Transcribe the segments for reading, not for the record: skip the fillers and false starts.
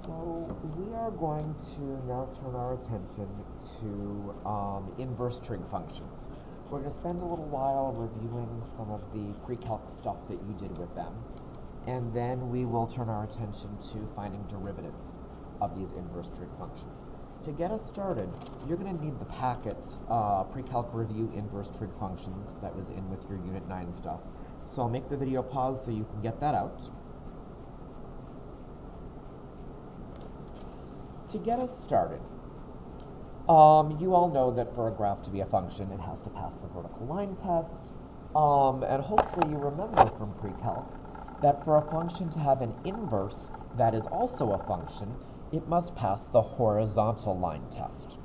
So we are going to now turn our attention to inverse trig functions. We're going to spend a little while reviewing some of the pre-calc stuff that you did with them, and then we will turn our attention to finding derivatives of these inverse trig functions. To get us started, you're going to need the packet pre-calc review inverse trig functions that was in with your Unit 9 stuff. So I'll make the video pause so you can get that out. To get us started, you all know that for a graph to be a function, it has to pass the vertical line test, and hopefully you remember from pre-calc that for a function to have an inverse that is also a function, it must pass the horizontal line test.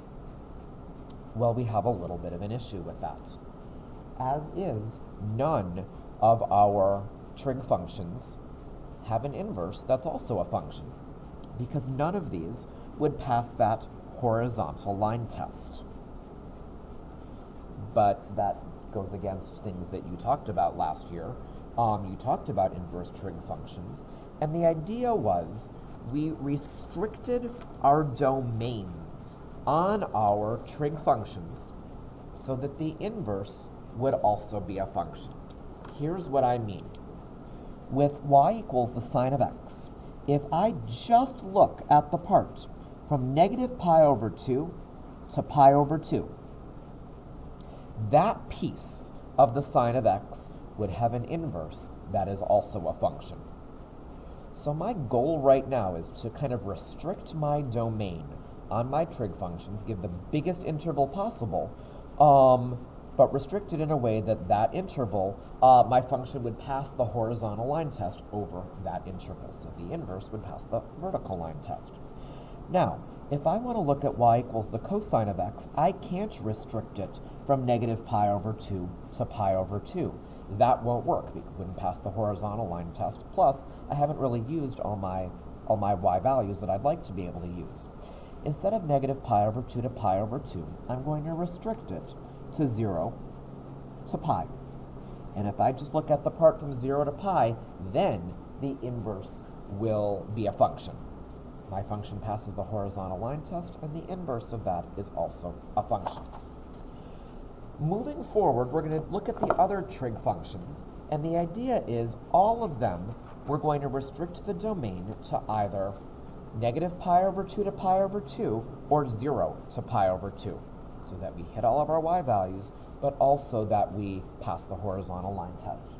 Well, we have a little bit of an issue with that, as is none of our trig functions have an inverse that's also a function, because none of these would pass that horizontal line test. But that goes against things that you talked about last year. You talked about inverse trig functions, and the idea was we restricted our domains on our trig functions so that the inverse would also be a function. Here's what I mean. With y equals the sine of x, if I just look at the part from negative pi over 2 to pi over 2, that piece of the sine of x would have an inverse that is also a function. So my goal right now is to kind of restrict my domain on my trig functions, give the biggest interval possible, but restrict it in a way that that interval, my function would pass the horizontal line test over that interval. So the inverse would pass the vertical line test. Now, if I want to look at y equals the cosine of x, I can't restrict it from negative pi over 2 to pi over 2. That won't work. It wouldn't pass the horizontal line test. Plus, I haven't really used all my y values that I'd like to be able to use. Instead of negative pi over 2 to pi over 2, I'm going to restrict it to 0 to pi. And if I just look at the part from 0 to pi, then the inverse will be a function. My function passes the horizontal line test, and the inverse of that is also a function. Moving forward, we're going to look at the other trig functions, and the idea is all of them, we're going to restrict the domain to either negative pi over 2 to pi over 2 or 0 to pi over 2, so that we hit all of our y values, but also that we pass the horizontal line test.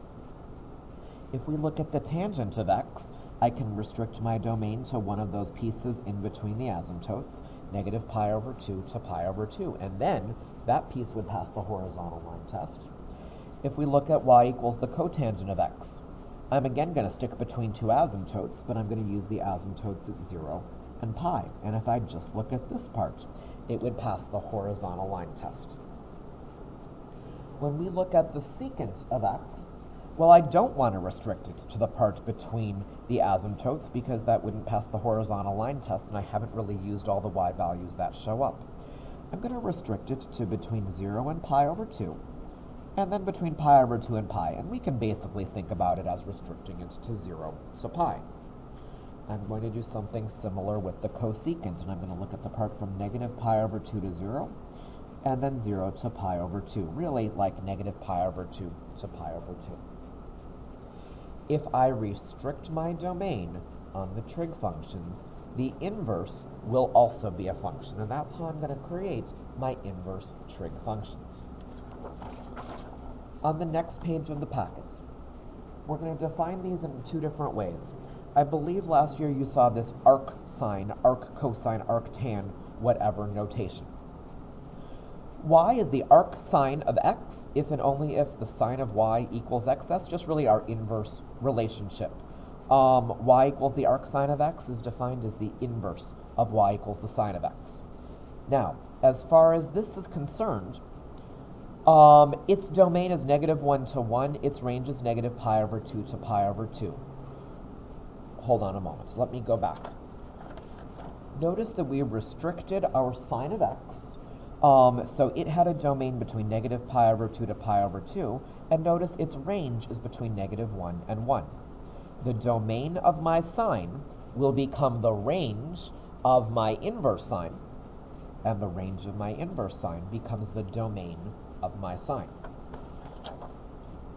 If we look at the tangent of x, I can restrict my domain to one of those pieces in between the asymptotes, negative pi over 2 to pi over 2, and then that piece would pass the horizontal line test. If we look at y equals the cotangent of x, I'm again going to stick between two asymptotes, but I'm going to use the asymptotes at 0 and pi. And if I just look at this part, it would pass the horizontal line test. When we look at the secant of x, well, I don't want to restrict it to the part between the asymptotes because that wouldn't pass the horizontal line test, and I haven't really used all the y values that show up. I'm going to restrict it to between 0 and pi over 2, and then between pi over 2 and pi, and we can basically think about it as restricting it to 0 to pi. I'm going to do something similar with the cosecant, and I'm going to look at the part from negative pi over 2 to 0, and then 0 to pi over 2, really like negative pi over 2 to pi over 2. If I restrict my domain on the trig functions, the inverse will also be a function, and that's how I'm going to create my inverse trig functions. On the next page of the packet, we're going to define these in two different ways. I believe last year you saw this arc sine, arc cosine, arc tan, whatever notation. Y is the arc sine of x if and only if the sine of y equals x. That's just really our inverse relationship. Y equals the arc sine of x is defined as the inverse of y equals the sine of x. Now, as far as this is concerned, its domain is negative 1 to 1. Its range is negative pi over 2 to pi over 2. Hold on a moment. Let me go back. Notice that we restricted our sine of x. So it had a domain between negative pi over 2 to pi over 2, and notice its range is between negative 1 and 1. The domain of my sine will become the range of my inverse sine, and the range of my inverse sine becomes the domain of my sine.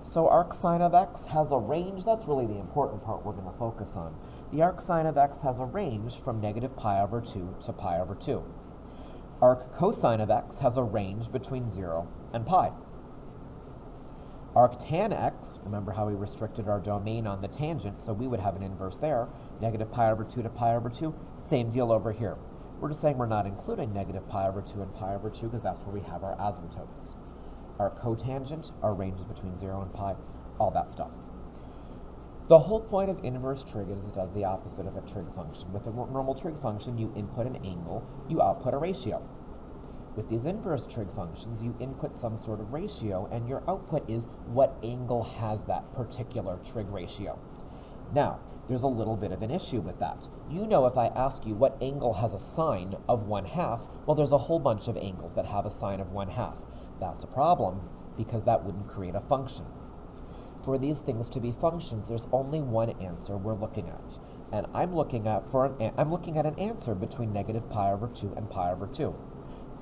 So arc sine of x has a range. That's really the important part we're going to focus on. The arc sine of x has a range from negative pi over 2 to pi over 2. Arc cosine of x has a range between 0 and pi. Arc tan x, remember how we restricted our domain on the tangent, so we would have an inverse there, negative pi over 2 to pi over 2, same deal over here. We're just saying we're not including negative pi over 2 and pi over 2 because that's where we have our asymptotes. Our cotangent, our range is between 0 and pi, all that stuff. The whole point of inverse trig is it does the opposite of a trig function. With a normal trig function, you input an angle, you output a ratio. With these inverse trig functions, you input some sort of ratio, and your output is what angle has that particular trig ratio. Now, there's a little bit of an issue with that. You know, if I ask you what angle has a sine of 1/2, well, there's a whole bunch of angles that have a sine of 1/2. That's a problem, because that wouldn't create a function. For these things to be functions, there's only one answer we're looking at. And I'm looking at an answer between negative pi over 2 and pi over 2.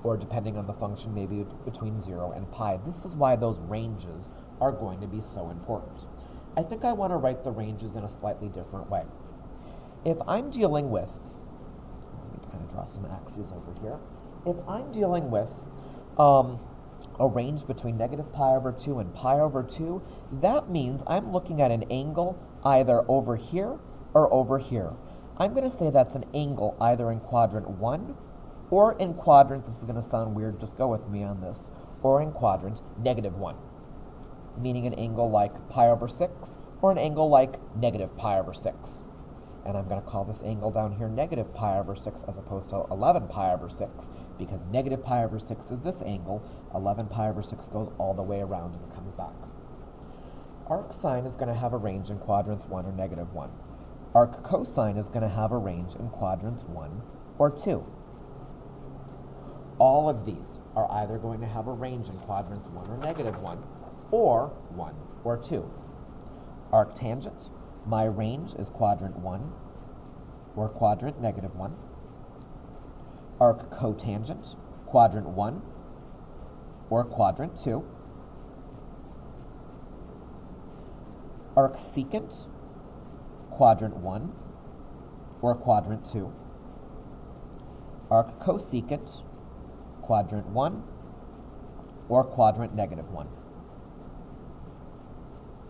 Or depending on the function, maybe between 0 and pi. This is why those ranges are going to be so important. I think I want to write the ranges in a slightly different way. If I'm dealing with, let me kind of draw some axes over here. If I'm dealing with a range between negative pi over 2 and pi over 2, that means I'm looking at an angle either over here or over here. I'm going to say that's an angle either in quadrant 1 or in quadrant, this is going to sound weird, just go with me on this, or in quadrant -1, meaning an angle like pi over 6 or an angle like negative pi over 6. And I'm going to call this angle down here negative pi over 6 as opposed to 11 pi over 6, because negative pi over 6 is this angle, 11 pi over 6 goes all the way around and comes back. Arc sine is going to have a range in quadrants 1 or -1. Arc cosine is going to have a range in quadrants 1 or 2. All of these are either going to have a range in quadrants 1 or -1, or 1 or 2. Arc tangent, my range is quadrant 1 or quadrant -1. Arc cotangent, quadrant 1 or quadrant 2. Arc secant, quadrant 1 or quadrant 2. Arc cosecant, quadrant 1 or quadrant -1.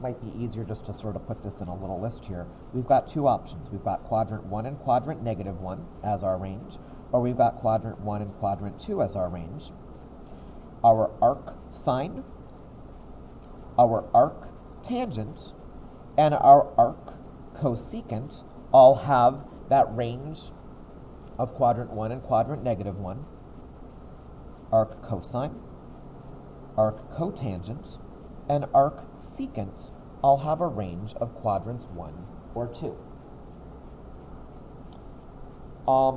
Might be easier just to sort of put this in a little list here. We've got two options. We've got quadrant 1 and quadrant -1 as our range, or we've got quadrant 1 and quadrant 2 as our range. Our arc sine, our arc tangent, and our arc cosecant all have that range of quadrant 1 and quadrant -1. Arc cosine, arc cotangent, and arc secant all have a range of quadrants 1 or 2.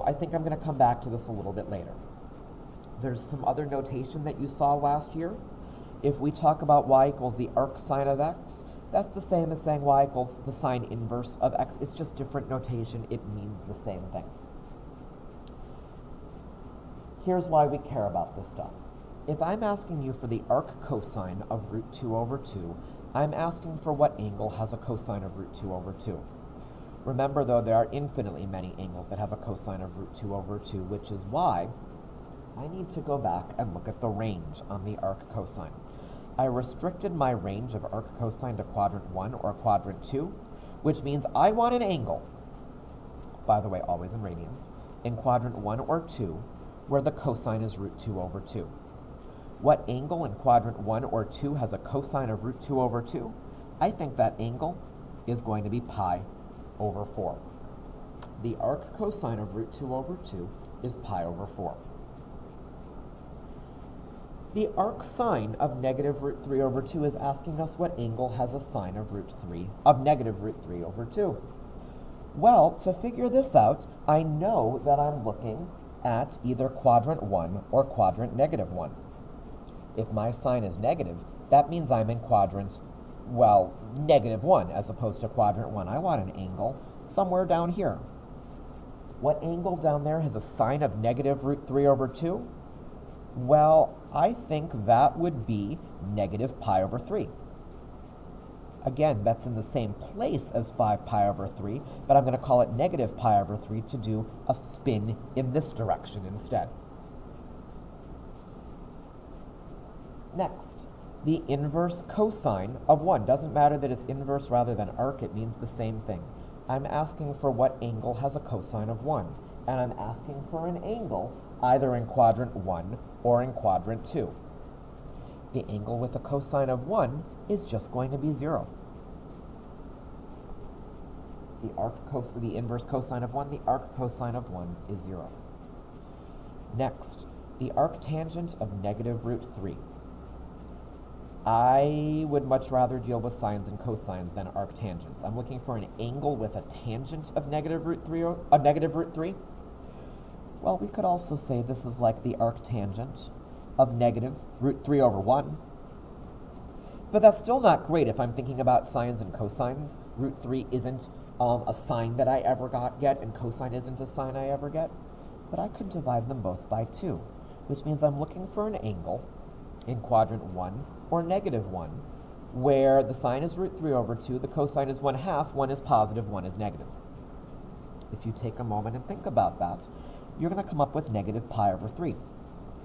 I think I'm going to come back to this a little bit later. There's some other notation that you saw last year. If we talk about y equals the arc sine of x, that's the same as saying y equals the sine inverse of x. It's just different notation. It means the same thing. Here's why we care about this stuff. If I'm asking you for the arc cosine of root 2 over 2, I'm asking for what angle has a cosine of root 2 over 2. Remember, though, there are infinitely many angles that have a cosine of root 2 over 2, which is why I need to go back and look at the range on the arc cosine. I restricted my range of arc cosine to quadrant 1 or quadrant 2, which means I want an angle, by the way, always in radians, in quadrant 1 or 2, where the cosine is root 2 over 2. What angle in quadrant 1 or 2 has a cosine of root 2 over 2? I think that angle is going to be pi over 4. The arc cosine of root 2 over 2 is pi over 4. The arc sine of negative root 3 over 2 is asking us what angle has a sine of negative root 3 over 2. Well, to figure this out, I know that I'm looking at either quadrant 1 or quadrant -1. If my sine is negative, that means I'm in quadrant, well, -1 as opposed to quadrant 1. I want an angle somewhere down here. What angle down there has a sine of negative root 3 over 2? Well, I think that would be negative pi over 3. Again, that's in the same place as 5 pi over 3, but I'm going to call it negative pi over 3 to do a spin in this direction instead. Next, the inverse cosine of 1. Doesn't matter that it's inverse rather than arc, it means the same thing. I'm asking for what angle has a cosine of 1, and I'm asking for an angle either in quadrant 1 or in quadrant 2. The angle with a cosine of 1 is just going to be 0. The inverse cosine of 1, the arc cosine of 1 is 0. Next, the arctangent of negative root 3. I would much rather deal with sines and cosines than arctangents. I'm looking for an angle with a tangent of negative root 3. Well, we could also say this is like the arctangent of negative root 3 over 1. But that's still not great if I'm thinking about sines and cosines. Root 3 isn't a sine that I ever get, and cosine isn't a sine I ever get. But I could divide them both by 2, which means I'm looking for an angle in quadrant 1 or negative 1, where the sine is root 3 over 2, the cosine is 1/2, 1 is positive, 1 is negative. If you take a moment and think about that, you're going to come up with negative pi over 3.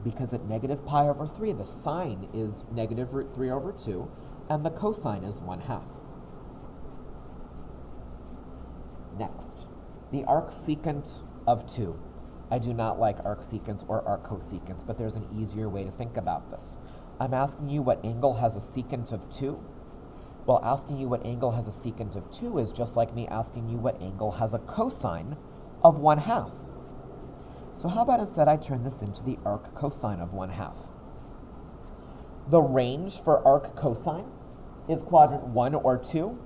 Because at negative pi over 3, the sine is negative root 3 over 2, and the cosine is 1/2. Next, the arc secant of 2. I do not like arc secants or arc cosecants, but there's an easier way to think about this. I'm asking you what angle has a secant of 2. Well, asking you what angle has a secant of 2 is just like me asking you what angle has a cosine of 1/2. So how about instead I turn this into the arc cosine of 1/2? The range for arc cosine is quadrant 1 or 2.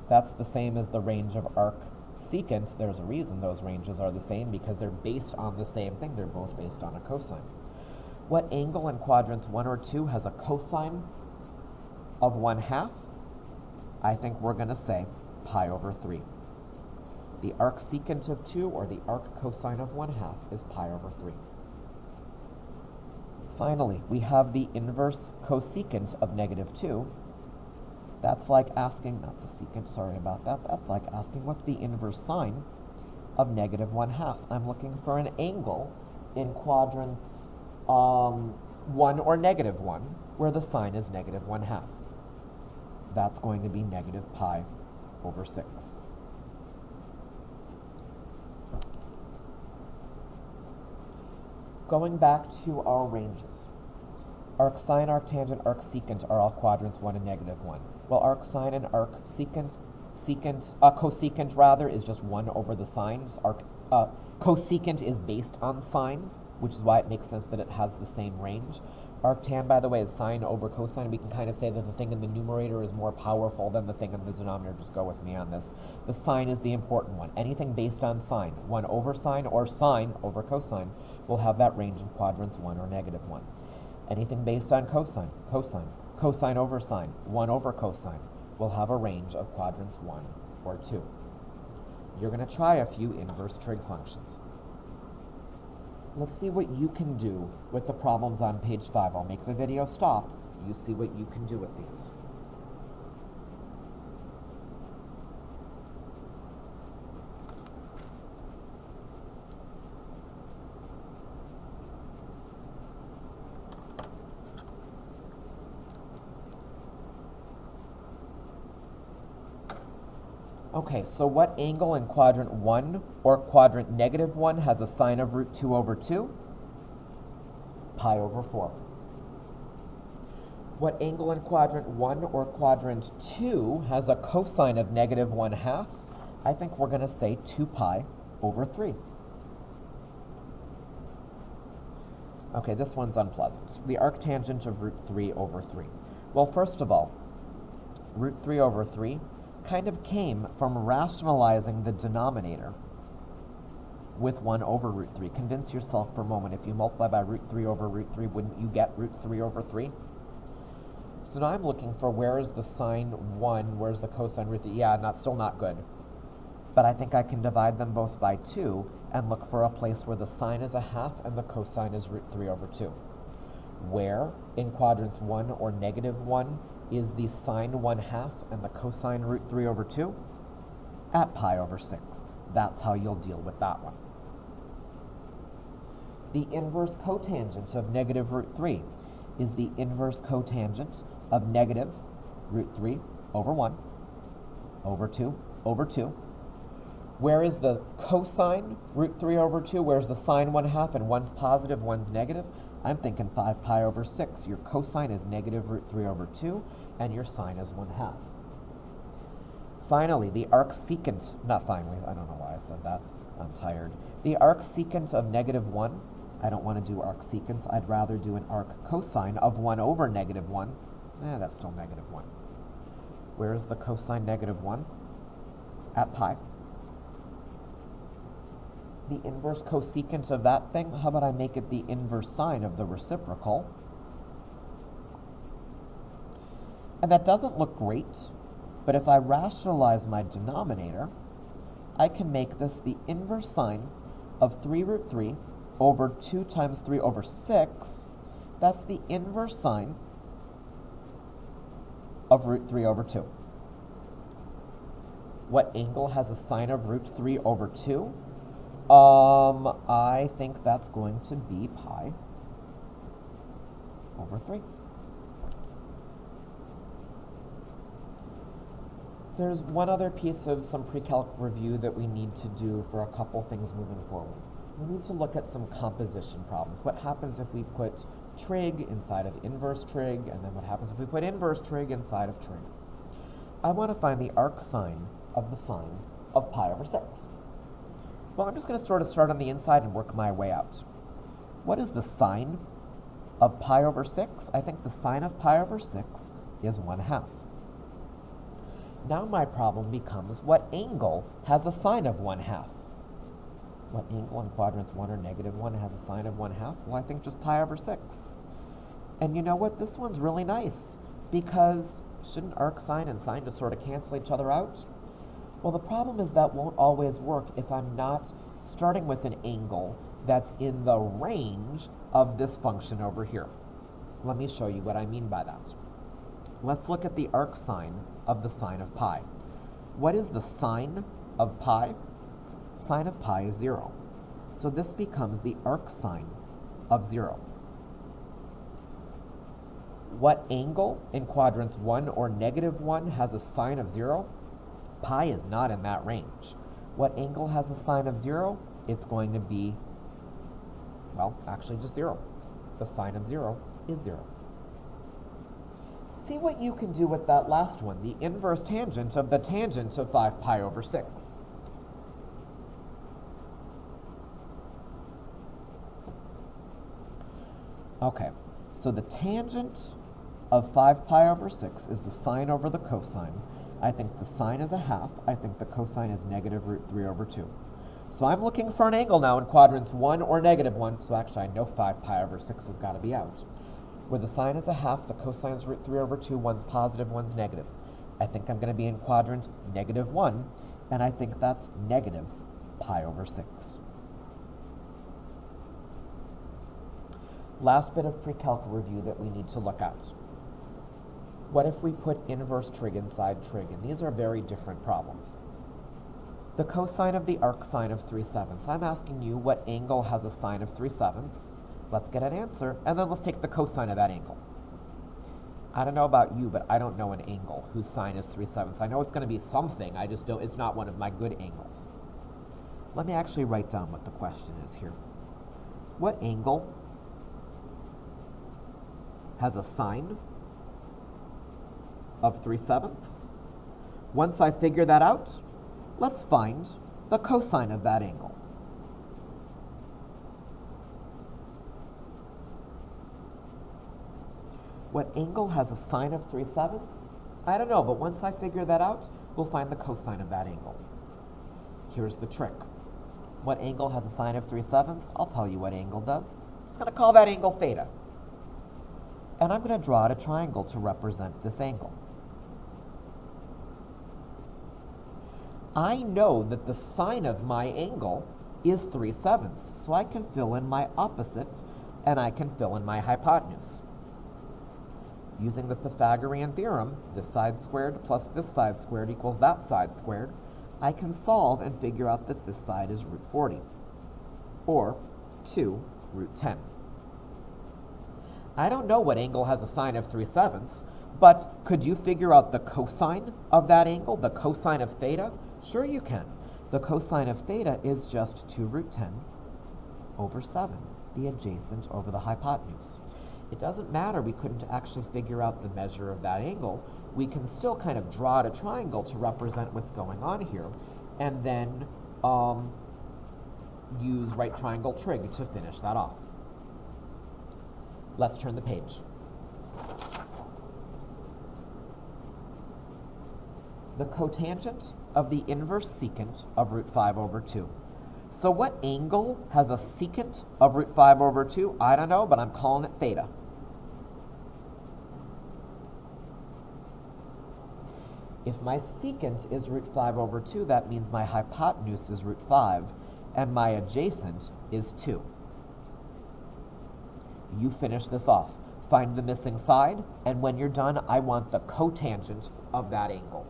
That's the same as the range of arc secant. There's a reason those ranges are the same, because they're based on the same thing. They're both based on a cosine. What angle in quadrants 1 or 2 has a cosine of 1/2? I think we're going to say pi over 3. The arc secant of 2, or the arc cosine of 1/2, is pi over 3. Finally, we have the inverse cosecant of negative 2. That's like asking, not the secant, sorry about that, that's like asking what's the inverse sine of negative 1/2. I'm looking for an angle in quadrants 1 or negative 1, where the sine is negative 1/2. That's going to be negative pi over 6. Going back to our ranges. Arc sine, arc tangent, arc secant are all quadrants 1 and negative 1. Well, arc sine and arc cosecant is just 1 over the sines. Cosecant is based on sine, which is why it makes sense that it has the same range. Arctan, by the way, is sine over cosine. We can kind of say that the thing in the numerator is more powerful than the thing in the denominator. Just go with me on this. The sine is the important one. Anything based on sine, 1 over sine or sine over cosine, will have that range of quadrants 1 or negative 1. Anything based on cosine, cosine over sine, 1 over cosine, will have a range of quadrants 1 or 2. You're going to try a few inverse trig functions. Let's see what you can do with the problems on page 5. I'll make the video stop. You see what you can do with these. Okay, so what angle in quadrant 1 or quadrant negative 1 has a sine of root 2 over 2? Pi over 4. What angle in quadrant 1 or quadrant 2 has a cosine of negative 1/2? I think we're going to say 2 pi over 3. Okay, this one's unpleasant. The arctangent of root 3 over 3. Well, first of all, root 3 over 3 kind of came from rationalizing the denominator with 1 over root 3. Convince yourself for a moment, if you multiply by root 3 over root 3, wouldn't you get root 3 over 3? So now I'm looking for where is the sine 1, where's the cosine root 3? Yeah, still not good. but I think I can divide them both by 2 and look for a place where the sine is a half and the cosine is root 3 over 2. Where in quadrants 1 or -1 is the sine 1/2 and the cosine root 3 over 2? At pi over 6. That's how you'll deal with that one. The inverse cotangent of negative root 3 is the inverse cotangent of negative root 3 over 1 over 2 over 2. Where is the cosine root 3 over 2? Where's the sine 1/2 and one's positive, one's negative? I'm thinking 5 pi over 6. Your cosine is negative root 3 over 2, and your sine is 1/2. Finally, the arc secant, not finally, I don't know why I said that, I'm tired. The arc secant of -1, I don't want to do arc secants, I'd rather do an arc cosine of 1 over -1. That's still -1. Where is the cosine -1? At pi. The inverse cosecant of that thing, how about I make it the inverse sine of the reciprocal? And that doesn't look great, but if I rationalize my denominator, I can make this the inverse sine of 3 root 3 over 2 times 3 over 6. That's the inverse sine of root 3 over 2. What angle has a sine of root 3 over 2? I think that's going to be pi over 3. There's one other piece of some pre-calc review that we need to do for a couple things moving forward. We need to look at some composition problems. What happens if we put trig inside of inverse trig, and then what happens if we put inverse trig inside of trig? I want to find the arc sine of the sine of pi over 6. Well, I'm just going to sort of start on the inside and work my way out. What is the sine of pi over 6? I think the sine of pi over 6 is 1/2. Now my problem becomes, what angle has a sine of 1/2? What angle in quadrants 1 or -1 has a sine of 1/2? Well, I think just pi over 6. And you know what? This one's really nice, because shouldn't arc sine and sine just sort of cancel each other out? Well, the problem is that won't always work if I'm not starting with an angle that's in the range of this function over here. Let me show you what I mean by that. Let's look at the arc sine of the sine of pi. What is the sine of pi? Sine of pi is 0. So this becomes the arc sine of 0. What angle in quadrants 1 or -1 has a sine of 0? Pi is not in that range. What angle has a sine of 0? It's going to be, well, actually just 0. The sine of 0 is 0. See what you can do with that last one, the inverse tangent of the tangent of 5 pi over 6. Okay, so the tangent of 5 pi over 6 is the sine over the cosine. I think the sine is a half. I think the cosine is negative root 3 over 2. So I'm looking for an angle now in quadrants 1 or -1. So actually I know 5 pi over 6 has got to be out. Where the sine is a half, the cosine is root 3 over 2. One's positive, one's negative. I think I'm going to be in quadrant -1, and I think that's negative pi over 6. Last bit of pre-calc review that we need to look at. What if we put inverse trig inside trig? And these are very different problems. The cosine of the arc sine of 3/7. I'm asking you what angle has a sine of 3/7. Let's get an answer, and then let's take the cosine of that angle. I don't know about you, but I don't know an angle whose sine is 3/7. I know it's going to be something, I just don't, it's not one of my good angles. Let me actually write down what the question is here. What angle has a sine of 3/7? Once I figure that out, let's find the cosine of that angle. What angle has a sine of 3/7? I don't know, but once I figure that out, we'll find the cosine of that angle. Here's the trick. What angle has a sine of 3/7? I'll tell you what angle does. I'm just going to call that angle theta. And I'm going to draw out a triangle to represent this angle. I know that the sine of my angle is 3/7, so I can fill in my opposite and I can fill in my hypotenuse. Using the Pythagorean theorem, this side squared plus this side squared equals that side squared, I can solve and figure out that this side is root 40, or 2 root 10. I don't know what angle has a sine of 3/7, but could you figure out the cosine of that angle, the cosine of theta? Sure you can. The cosine of theta is just 2 root 10 over 7, the adjacent over the hypotenuse. It doesn't matter, we couldn't actually figure out the measure of that angle. We can still kind of draw out a triangle to represent what's going on here, and then use right triangle trig to finish that off. Let's turn the page. The cotangent of the inverse secant of root 5 over 2. So what angle has a secant of root 5 over 2? I don't know, but I'm calling it theta. If my secant is root 5 over 2, that means my hypotenuse is root 5, and my adjacent is 2. You finish this off. Find the missing side, and when you're done, I want the cotangent of that angle.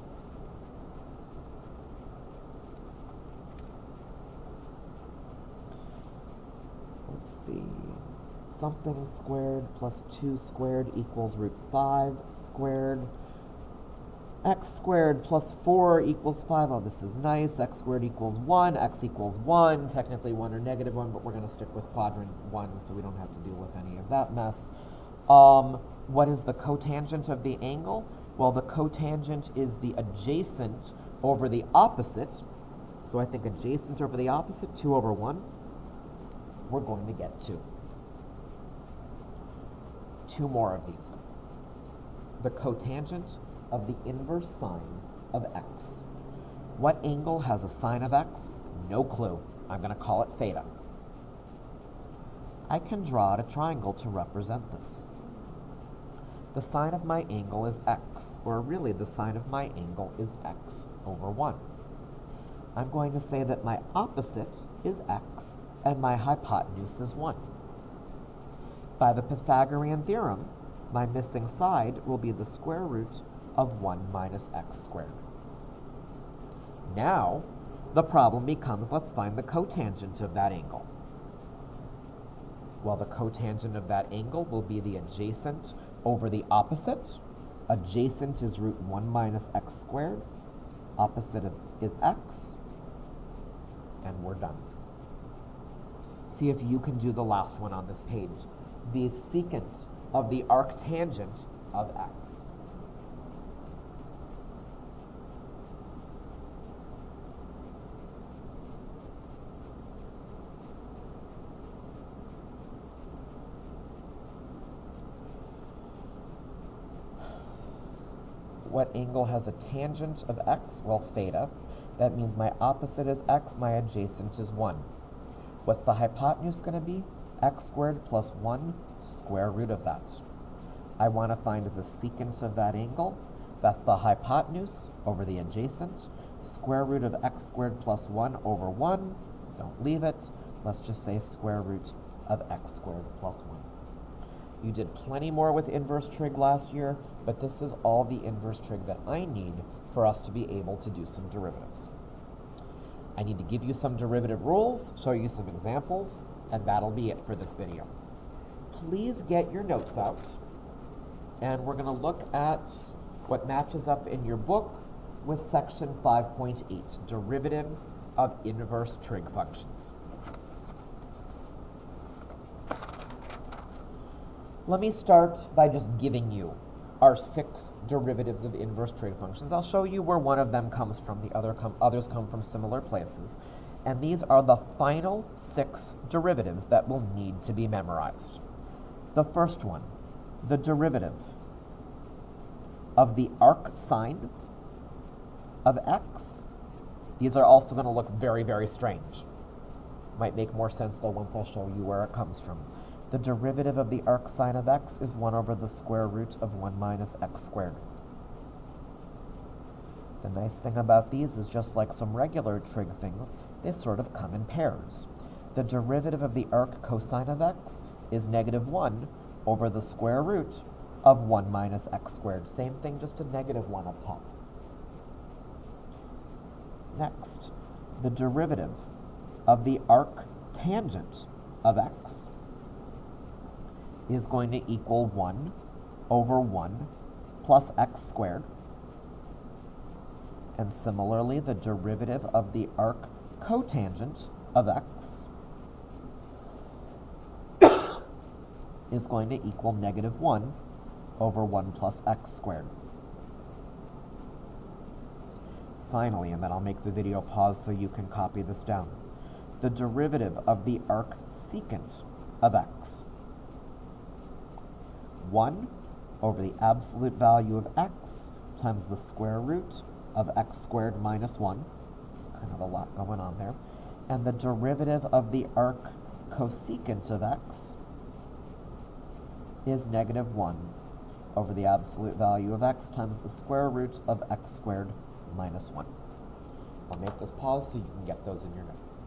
Let's see. Something squared plus 2 squared equals root 5 squared. X squared plus 4 equals 5. Oh, this is nice. X squared equals 1. X equals 1. Technically 1 or negative 1, but we're going to stick with quadrant 1 so we don't have to deal with any of that mess. What is the cotangent of the angle? Well, the cotangent is the adjacent over the opposite. So I think adjacent over the opposite, 2 over 1. We're going to get 2. 2 more of these. The cotangent of the inverse sine of x. What angle has a sine of x? No clue. I'm going to call it theta. I can draw out a triangle to represent this. The sine of my angle is x, or really the sine of my angle is x over 1. I'm going to say that my opposite is x and my hypotenuse is 1. By the Pythagorean theorem, my missing side will be the square root of 1 minus x squared. Now, the problem becomes, let's find the cotangent of that angle. Well, the cotangent of that angle will be the adjacent over the opposite. Adjacent is root 1 minus x squared. Opposite is x. And we're done. See if you can do the last one on this page. The secant of the arctangent of x. What angle has a tangent of x? Well, theta. That means my opposite is x, my adjacent is 1. What's the hypotenuse going to be? X squared plus 1 square root of that. I want to find the secant of that angle. That's the hypotenuse over the adjacent. Square root of x squared plus 1 over 1. Don't leave it. Let's just say square root of x squared plus 1. You did plenty more with inverse trig last year, but this is all the inverse trig that I need for us to be able to do some derivatives. I need to give you some derivative rules, show you some examples, and that'll be it for this video. Please get your notes out, and we're going to look at what matches up in your book with section 5.8, derivatives of inverse trig functions. Let me start by just giving you our 6 derivatives of inverse trig functions. I'll show you where one of them comes from. The others come from similar places. And these are the final 6 derivatives that will need to be memorized. The first one, the derivative of the arc sine of x. These are also going to look very, very strange. Might make more sense, though, once I show you where it comes from. The derivative of the arc sine of x is 1 over the square root of 1 minus x squared. The nice thing about these is just like some regular trig things, they sort of come in pairs. The derivative of the arc cosine of x is negative 1 over the square root of 1 minus x squared. Same thing, just a negative 1 up top. Next, the derivative of the arc tangent of x is going to equal 1 over 1 plus x squared. And similarly, the derivative of the arc cotangent of x is going to equal negative 1 over 1 plus x squared. Finally, and then I'll make the video pause so you can copy this down, the derivative of the arc secant of x, 1 over the absolute value of x times the square root of x squared minus 1. There's kind of a lot going on there. And the derivative of the arc cosecant of x is negative 1 over the absolute value of x times the square root of x squared minus 1. I'll make this pause so you can get those in your notes.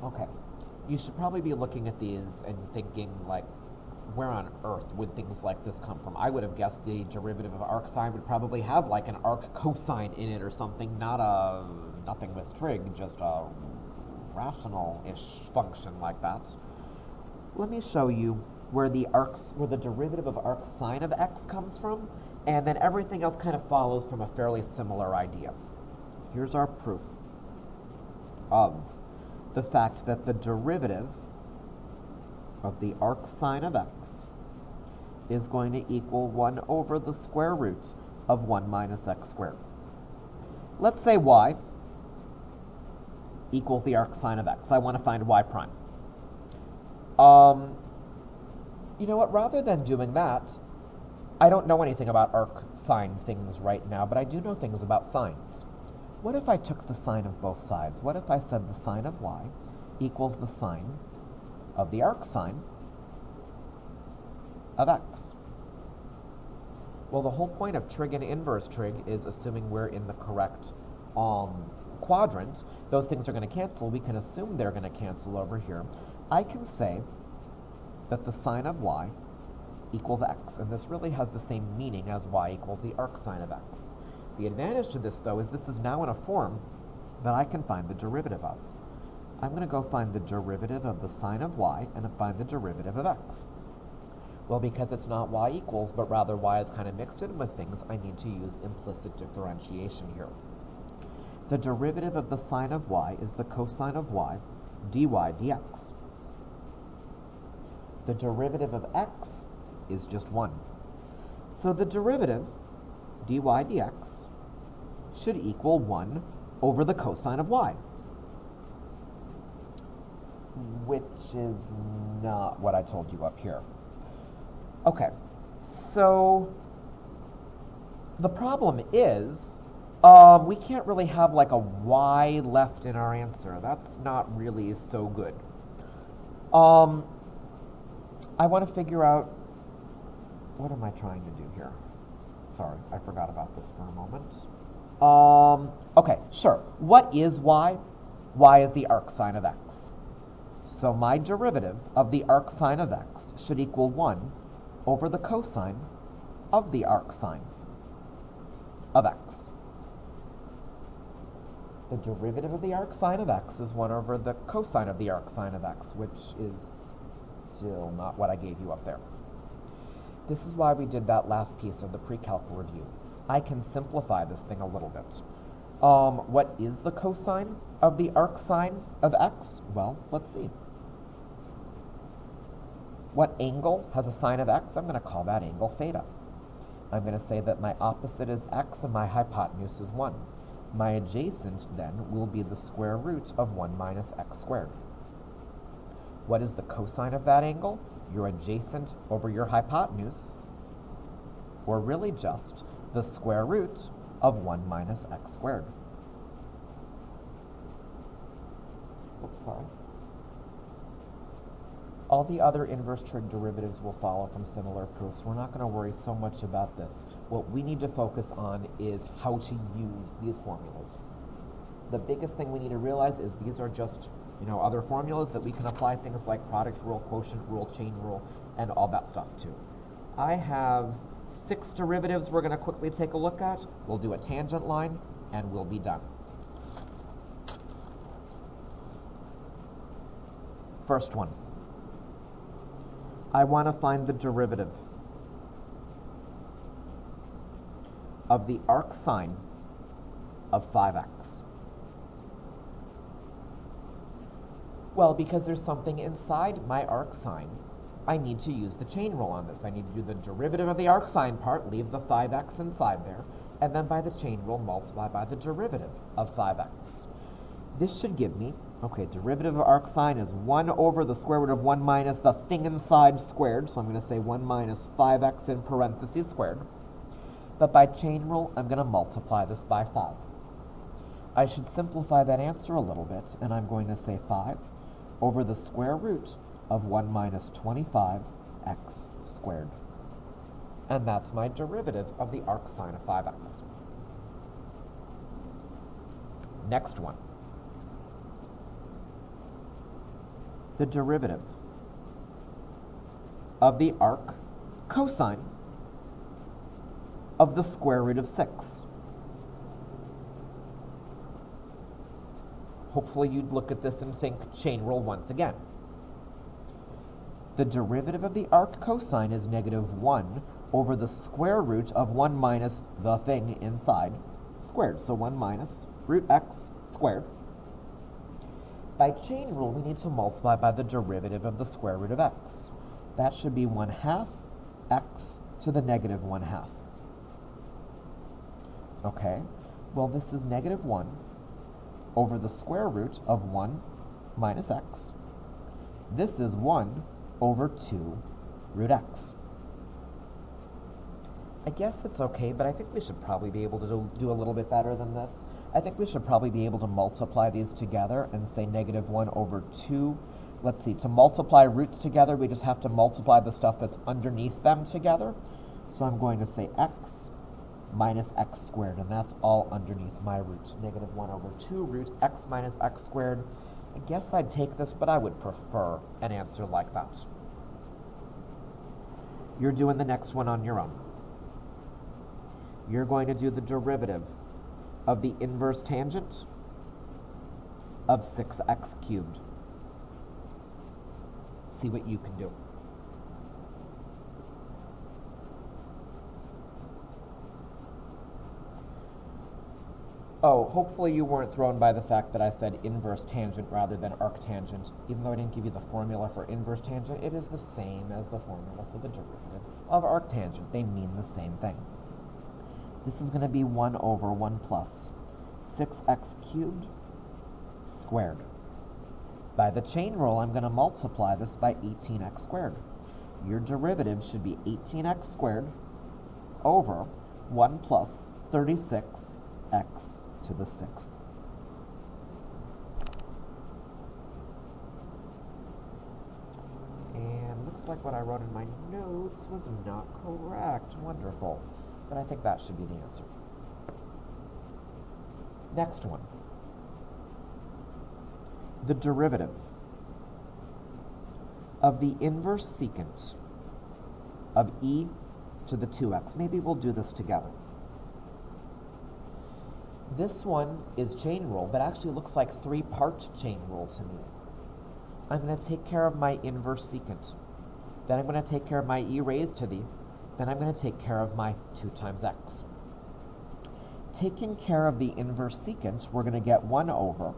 Okay, you should probably be looking at these and thinking, like, where on earth would things like this come from? I would have guessed the derivative of arc sine would probably have like an arc cosine in it or something, nothing with trig, just a rational-ish function like that. Let me show you where the derivative of arc sine of x comes from, and then everything else kind of follows from a fairly similar idea. Here's our proof of the fact that the derivative of the arc sine of x is going to equal 1 over the square root of 1 minus x squared. Let's say y equals the arc sine of x. I want to find y prime. You know what? Rather than doing that, I don't know anything about arc sine things right now, but I do know things about sines. What if I took the sine of both sides? What if I said the sine of y equals the sine of the arc sine of x? Well, the whole point of trig and inverse trig is assuming we're in the correct quadrant. Those things are going to cancel. We can assume they're going to cancel over here. I can say that the sine of y equals x, and this really has the same meaning as y equals the arc sine of x. The advantage to this, though, is this is now in a form that I can find the derivative of. I'm going to go find the derivative of the sine of y and find the derivative of x. Well, because it's not y equals, but rather y is kind of mixed in with things, I need to use implicit differentiation here. The derivative of the sine of y is the cosine of y dy dx. The derivative of x is just 1. So the derivative, dy dx, should equal 1 over the cosine of y, which is not what I told you up here. Okay, so the problem is we can't really have like a y left in our answer. That's not really so good. I want to figure out, what am I trying to do here? Sorry, I forgot about this for a moment. Okay, sure. What is y? Y is the arc sine of x. So my derivative of the arc sine of x should equal 1 over the cosine of the arc sine of x. The derivative of the arc sine of x is 1 over the cosine of the arc sine of x, which is still not what I gave you up there. This is why we did that last piece of the pre-calc review. I can simplify this thing a little bit. What is the cosine of the arc sine of x? Well, let's see. What angle has a sine of x? I'm going to call that angle theta. I'm going to say that my opposite is x and my hypotenuse is 1. My adjacent, then, will be the square root of 1 minus x squared. What is the cosine of that angle? Your adjacent over your hypotenuse, or really just the square root of 1 minus x squared. Oops, sorry. All the other inverse trig derivatives will follow from similar proofs. We're not going to worry so much about this. What we need to focus on is how to use these formulas. The biggest thing we need to realize is these are just, other formulas that we can apply things like product rule, quotient rule, chain rule, and all that stuff to. I have 6 derivatives we're going to quickly take a look at. We'll do a tangent line, and we'll be done. First one. I want to find the derivative of the arc sine of 5x. Well, because there's something inside my arc sine, I need to use the chain rule on this. I need to do the derivative of the arc sine part, leave the 5x inside there, and then by the chain rule, multiply by the derivative of 5x. This should give me, derivative of arc sine is 1 over the square root of 1 minus the thing inside squared, so I'm going to say 1 minus 5x in parentheses squared. But by chain rule, I'm going to multiply this by 5. I should simplify that answer a little bit, and I'm going to say 5 over the square root of 1 minus 25x squared. And that's my derivative of the arc sine of 5x. Next one. The derivative of the arc cosine of the square root of 6. Hopefully you'd look at this and think chain rule once again. The derivative of the arc cosine is negative 1 over the square root of 1 minus the thing inside squared. So 1 minus root x squared. By chain rule, we need to multiply by the derivative of the square root of x. That should be 1/2 x to the negative 1/2. Okay, well this is negative 1 over the square root of 1 minus x. This is 1 over 2 root x. I guess it's okay, but I think we should probably be able to do a little bit better than this. I think we should probably be able to multiply these together and say negative 1 over 2. Let's see, to multiply roots together, we just have to multiply the stuff that's underneath them together. So I'm going to say x minus x squared, and that's all underneath my root. Negative 1 over 2 root x minus x squared. I guess I'd take this, but I would prefer an answer like that. You're doing the next one on your own. You're going to do the derivative of the inverse tangent of 6x cubed. See what you can do. Oh, hopefully you weren't thrown by the fact that I said inverse tangent rather than arctangent. Even though I didn't give you the formula for inverse tangent, it is the same as the formula for the derivative of arctangent. They mean the same thing. This is going to be 1 over 1 plus 6x cubed squared. By the chain rule, I'm going to multiply this by 18x squared. Your derivative should be 18x squared over 1 plus 36x to the 6th. And looks like what I wrote in my notes was not correct. Wonderful. But I think that should be the answer. Next one. The derivative of the inverse secant of e to the 2x. Maybe we'll do this together. This one is chain rule, but actually looks like 3-part chain rule to me. I'm going to take care of my inverse secant. Then I'm going to take care of my e raised to the. Then I'm going to take care of my 2 times x. Taking care of the inverse secant, we're going to get 1 over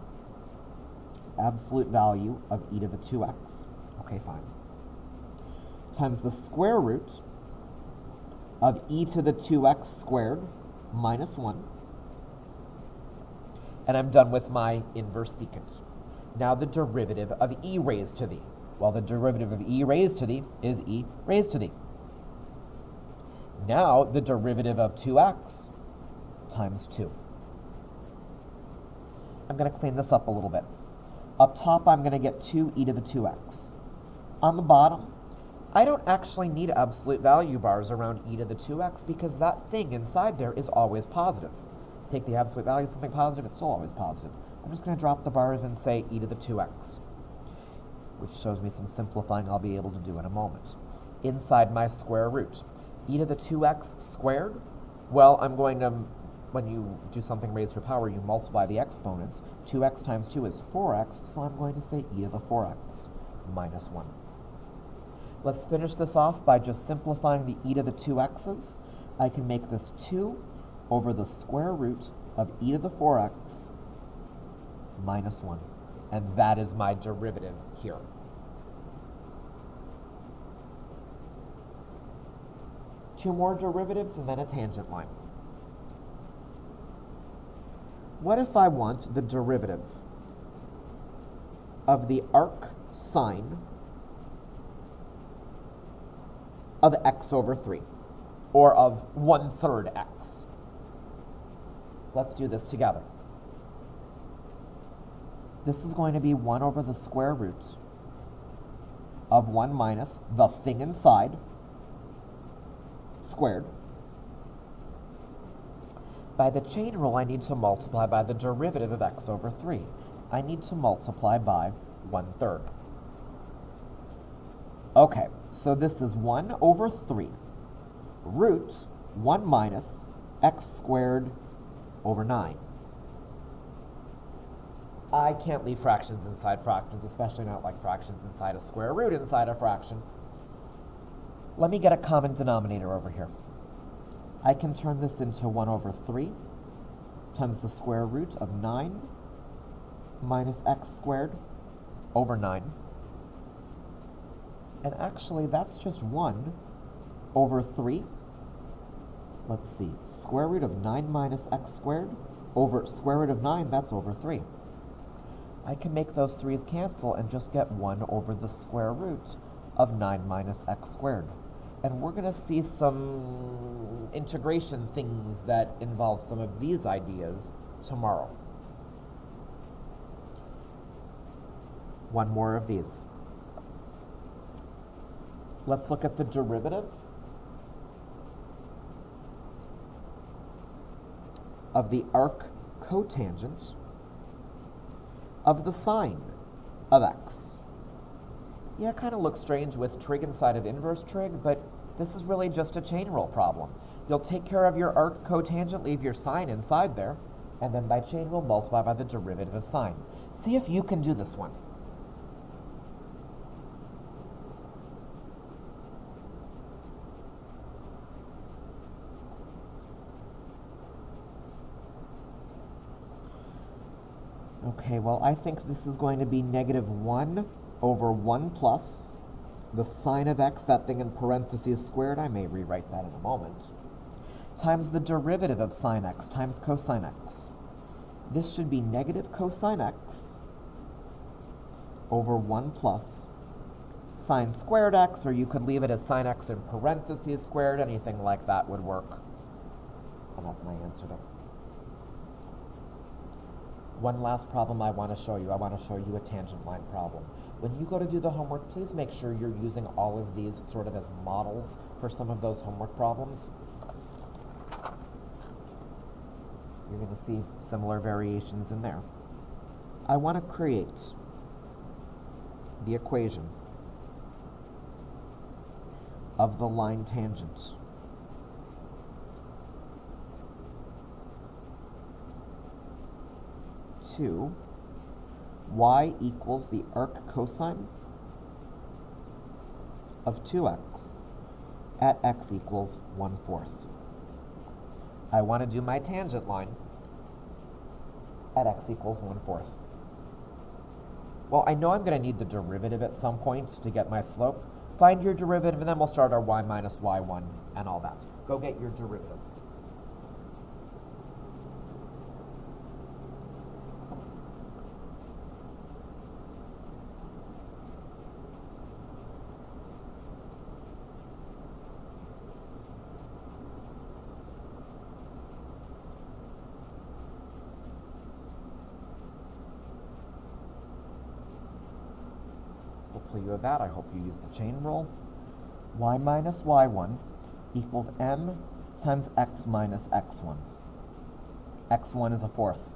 absolute value of e to the 2x. Okay, fine. Times the square root of e to the 2x squared minus 1. And I'm done with my inverse secant. Now the derivative of e raised to the. Well, the derivative of e raised to the is e raised to the. Now the derivative of 2x times 2. I'm going to clean this up a little bit. Up top, I'm going to get 2e to the 2x. On the bottom, I don't actually need absolute value bars around e to the 2x because that thing inside there is always positive. Take the absolute value of something positive, it's still always positive. I'm just going to drop the bars and say e to the 2x, which shows me some simplifying I'll be able to do in a moment. Inside my square root, e to the 2x squared, well, I'm going to, when you do something raised to power, you multiply the exponents. 2x times 2 is 4x, so I'm going to say e to the 4x minus 1. Let's finish this off by just simplifying the e to the 2x's. I can make this 2 over the square root of e to the 4x minus 1. And that is my derivative here. Two more derivatives and then a tangent line. What if I want the derivative of the arc sine of x over 3, or of 1/3 x? Let's do this together. This is going to be 1 over the square root of 1 minus the thing inside squared. By the chain rule, I need to multiply by the derivative of x over 3. I need to multiply by 1/3. Okay, so this is 1 over 3 root 1 minus x squared over 9. I can't leave fractions inside fractions, especially not like fractions inside a square root inside a fraction. Let me get a common denominator over here. I can turn this into 1 over 3 times the square root of 9 minus x squared over 9. And actually, that's just 1 over 3. Let's see, square root of 9 minus x squared over square root of 9, that's over 3. I can make those 3's cancel and just get 1 over the square root of 9 minus x squared. And we're going to see some integration things that involve some of these ideas tomorrow. One more of these. Let's look at the derivative of the arc cotangent of the sine of x. Yeah, it kind of looks strange with trig inside of inverse trig, but this is really just a chain rule problem. You'll take care of your arc cotangent, leave your sine inside there, and then by chain rule multiply by the derivative of sine. See if you can do this one. Okay, well, I think this is going to be negative 1 over 1 plus the sine of x, that thing in parentheses squared, I may rewrite that in a moment, times the derivative of sine x times cosine x. This should be negative cosine x over 1 plus sine squared x, or you could leave it as sine x in parentheses squared. Anything like that would work. And that's my answer there. One last problem I want to show you. I want to show you a tangent line problem. When you go to do the homework, please make sure you're using all of these sort of as models for some of those homework problems. You're going to see similar variations in there. I want to create the equation of the line tangent to y equals the arc cosine of 2x at x equals 1/4. I want to do my tangent line at x equals 1/4. Well, I know I'm going to need the derivative at some point to get my slope. Find your derivative, and then we'll start our y minus y1 and all that. Go get your derivative. hopefully you have that. I hope you use the chain rule. Y minus y1 equals m times x minus x1. x1 is a fourth.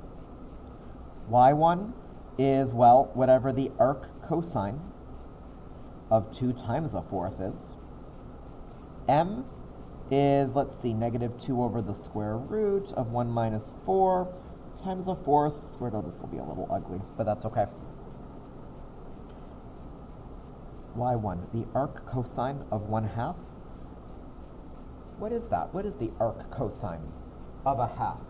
y1 is, well, whatever the arc cosine of 2 times a fourth is. M is, let's see, negative 2 over the square root of 1 minus 4 times a fourth. Square root of this will be a little ugly, but that's okay. y1, the arc cosine of 1/2. What is that? What is the arc cosine of a half?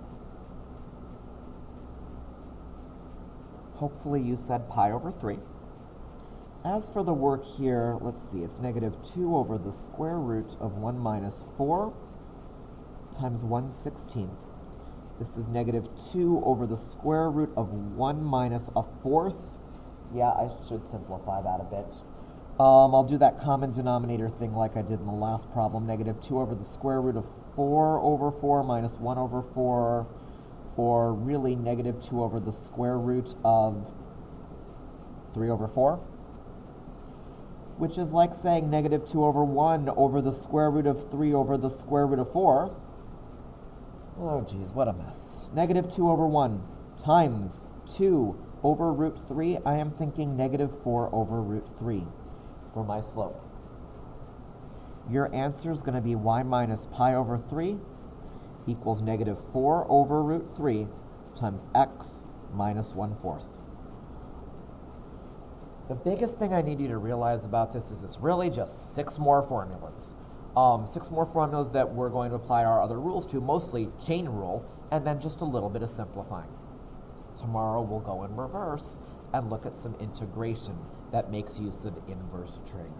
Hopefully you said pi over 3. As for the work here, let's see, it's negative 2 over the square root of 1 minus 4 times 1/16. This is negative 2 over the square root of 1 minus a fourth. Yeah, I should simplify that a bit. I'll do that common denominator thing like I did in the last problem. Negative 2 over the square root of 4 over 4 minus 1 over 4, or really negative 2 over the square root of 3 over 4, which is like saying negative 2 over 1 over the square root of 3 over the square root of 4. Oh, geez, what a mess. Negative 2 over 1 times 2 over root 3. I am thinking negative 4 over root 3 for my slope. Your answer is going to be y minus pi over 3 equals negative 4 over root 3 times x minus 1/4. The biggest thing I need you to realize about this is it's really just 6 more formulas. 6 more formulas that we're going to apply our other rules to, mostly chain rule, and then just a little bit of simplifying. Tomorrow we'll go in reverse and look at some integration that makes use of inverse trig.